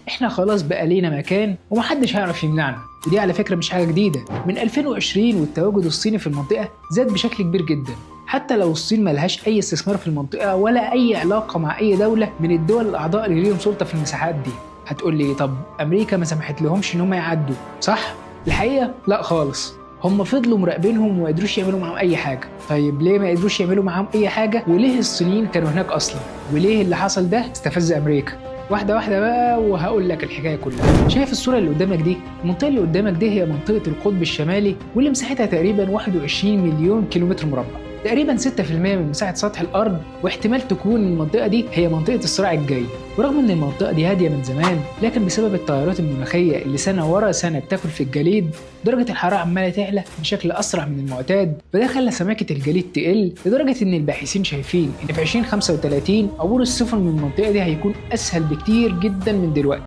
احنا خلاص بقى لينا مكان ومحدش هيعرف يمنعنا. ودي على فكرة مش حاجة جديدة، من 2020 والتواجد الصيني في المنطقة زاد بشكل كبير جدا، حتى لو الصين ملهاش أي استثمار في المنطقة ولا أي علاقة مع أي دولة من الدول الأعضاء اللي ليهم سلطة في المساحات دي. هتقول لي طب أمريكا ما سمحت لهمش إن هم يعدوا، صح؟ الحقيقة لا خالص، هم فضلوا مراقبينهم وما قدروش يعملوا معاهم أي حاجة. طيب ليه ما قدروش يعملوا معاهم أي حاجة؟ وليه الصينيين كانوا هناك أصلا؟ وليه اللي حصل ده استفز أمريكا؟ واحدة واحدة بقى وهقول لك الحكاية كلها. شايف الصورة اللي قدامك دي؟ المنطقة اللي قدامك دي هي منطقة القطب الشمالي واللي مساحتها تقريبا 21 مليون كيلومتر مربع، تقريبا 6% من مساحة سطح الأرض، واحتمال تكون المنطقة دي هي منطقة الصراع الجاي. ورغم إن المنطقة دي هادية من زمان، لكن بسبب التغيرات المناخية اللي سنة ورا سنة بتاكل في الجليد، درجة الحرارة عمالة تعلى بشكل أسرع من المعتاد، فده خلى سماكة الجليد تقل لدرجة إن الباحثين شايفين إن في 2035 عبور السفن من المنطقة دي هيكون أسهل بكتير جدا من دلوقتي.